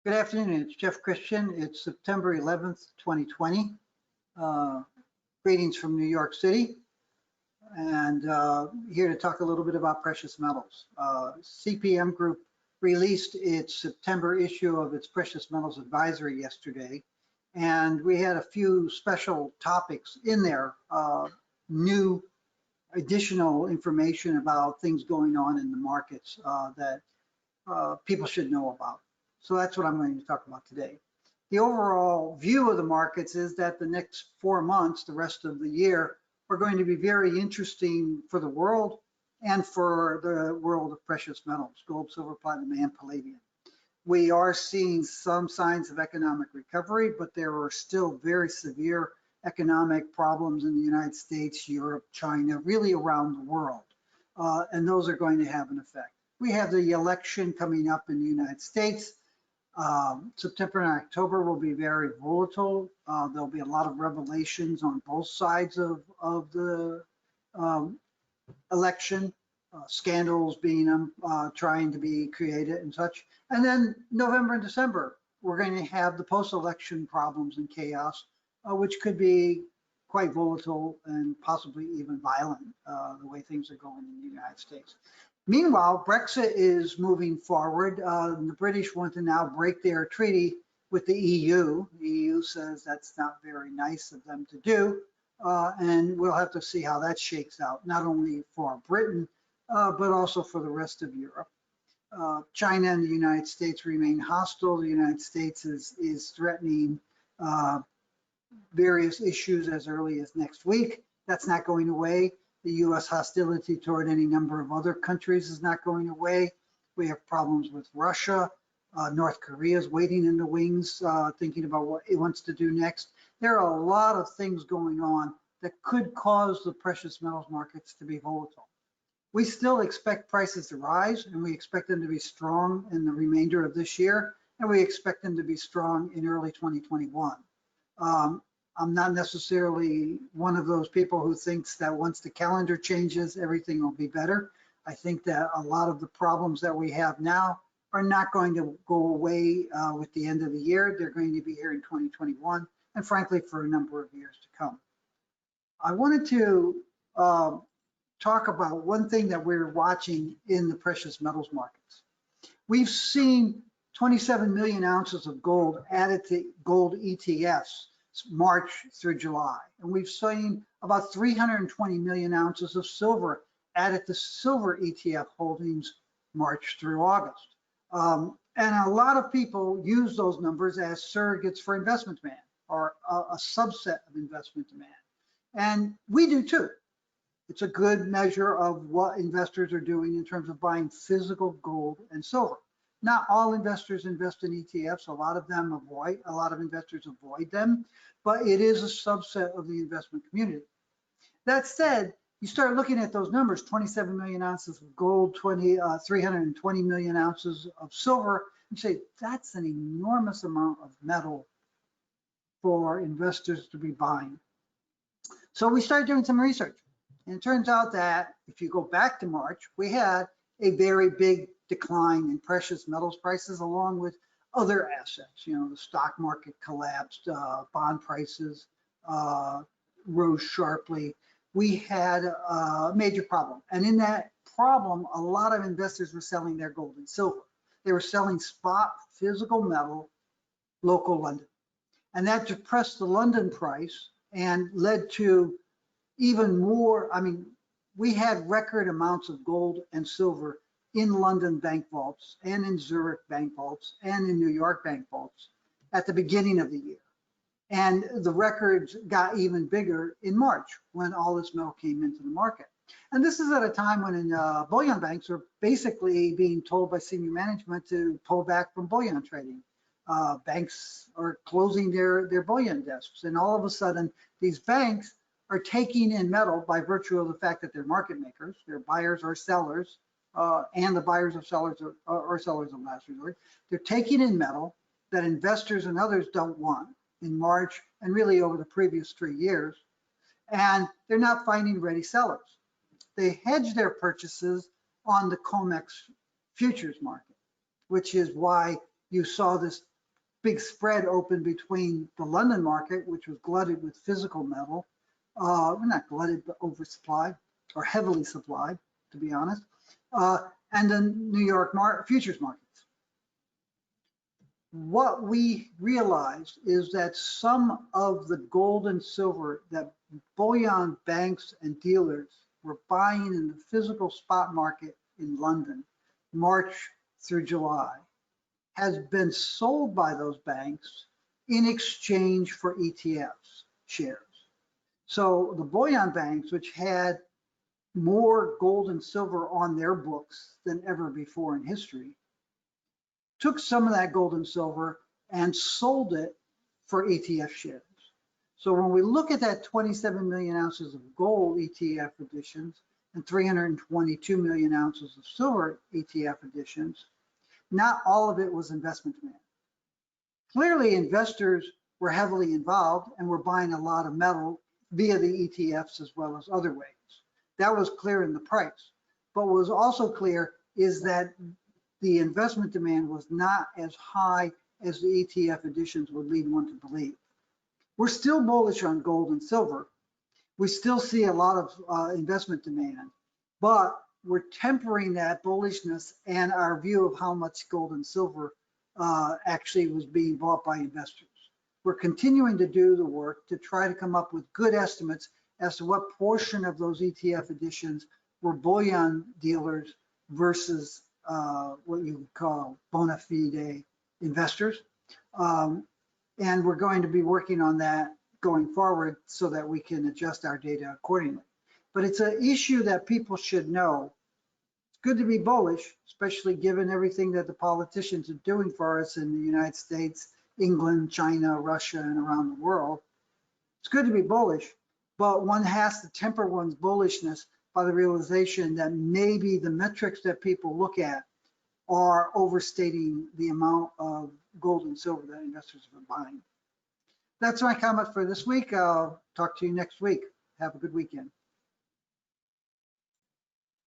Good afternoon, it's Jeff Christian. It's September 11th, 2020. Greetings from New York City, and here to talk a little bit about precious metals. CPM Group released its September issue of its Precious Metals Advisory yesterday, and we had a few special topics in there, new additional information about things going on in the markets that people should know about. So that's what I'm going to talk about today. The overall view of the markets is that the next 4 months, the rest of the year, are going to be very interesting for the world and for the world of precious metals, gold, silver, platinum, and palladium. We are seeing some signs of economic recovery, but there are still very severe economic problems in the United States, Europe, China, really around the world. And those are going to have an effect. We have the election coming up in the United States. September and October will be very volatile. There'll be a lot of revelations on both sides of the election, scandals being trying to be created and such. And then November and December, we're going to have the post-election problems and chaos, which could be quite volatile and possibly even violent, the way things are going in the United States. Meanwhile, Brexit is moving forward. The British want to now break their treaty with the EU. The EU says that's not very nice of them to do, and we'll have to see how that shakes out, not only for Britain, but also for the rest of Europe. China and the United States remain hostile. The United States is threatening various issues as early as next week. That's not going away. The U.S. hostility toward any number of other countries is not going away. We have problems with Russia. North Korea is waiting in the wings, thinking about what it wants to do next. There are a lot of things going on that could cause the precious metals markets to be volatile. We still expect prices to rise, and we expect them to be strong in the remainder of this year, and we expect them to be strong in early 2021. I'm not necessarily one of those people who thinks that once the calendar changes, everything will be better. I think that a lot of the problems that we have now are not going to go away with the end of the year. They're going to be here in 2021, and frankly, for a number of years to come. I wanted to talk about one thing that we're watching in the precious metals markets. We've seen 27 million ounces of gold added to gold ETFs March through July. And we've seen about 320 million ounces of silver added to silver ETF holdings March through August. And a lot of people use those numbers as surrogates for investment demand, or a subset of investment demand. And we do too. It's a good measure of what investors are doing in terms of buying physical gold and silver. Not all investors invest in ETFs. A lot of investors avoid them, but it is a subset of the investment community. That said, you start looking at those numbers, 27 million ounces of gold, 320 million ounces of silver, and say, that's an enormous amount of metal for investors to be buying. So we started doing some research. And it turns out that if you go back to March, we had a very big decline in precious metals prices, along with other assets. You know, the stock market collapsed, bond prices rose sharply. We had a major problem. And in that problem, a lot of investors were selling their gold and silver. They were selling spot physical metal, local London. And that depressed the London price and led to even more. I mean, we had record amounts of gold and silver in London bank vaults and in Zurich bank vaults and in New York bank vaults at the beginning of the year. And the records got even bigger in March when all this metal came into the market. And this is at a time when bullion banks are basically being told by senior management to pull back from bullion trading. Banks are closing their bullion desks. And all of a sudden, these banks are taking in metal by virtue of the fact that they're market makers, they're buyers or sellers, and the buyers of sellers or sellers of last resort. They're taking in metal that investors and others don't want in March and really over the previous 3 years, and they're not finding ready sellers. They hedge their purchases on the COMEX futures market, which is why you saw this big spread opened between the London market, which was glutted with physical metal, not glutted, but oversupplied or heavily supplied, to be honest, and the New York futures markets. What we realized is that some of the gold and silver that bullion banks and dealers were buying in the physical spot market in London, March through July, has been sold by those banks in exchange for ETFs shares. So the bullion banks, which had more gold and silver on their books than ever before in history, took some of that gold and silver and sold it for ETF shares. So when we look at that 27 million ounces of gold ETF additions and 322 million ounces of silver ETF additions, not all of it was investment demand. Clearly, investors were heavily involved and were buying a lot of metal via the ETFs as well as other ways. That was clear in the price. But what was also clear is that the investment demand was not as high as the ETF additions would lead one to believe. We're still bullish on gold and silver. We still see a lot of investment demand, but we're tempering that bullishness and our view of how much gold and silver actually was being bought by investors. We're continuing to do the work to try to come up with good estimates as to what portion of those ETF additions were bullion dealers versus what you would call bona fide investors. And we're going to be working on that going forward so that we can adjust our data accordingly. But it's an issue that people should know. It's good to be bullish, especially given everything that the politicians are doing for us in the United States, England, China, Russia, and around the world. It's good to be bullish, but one has to temper one's bullishness by the realization that maybe the metrics that people look at are overstating the amount of gold and silver that investors have been buying. That's my comment for this week. I'll talk to you next week. Have a good weekend.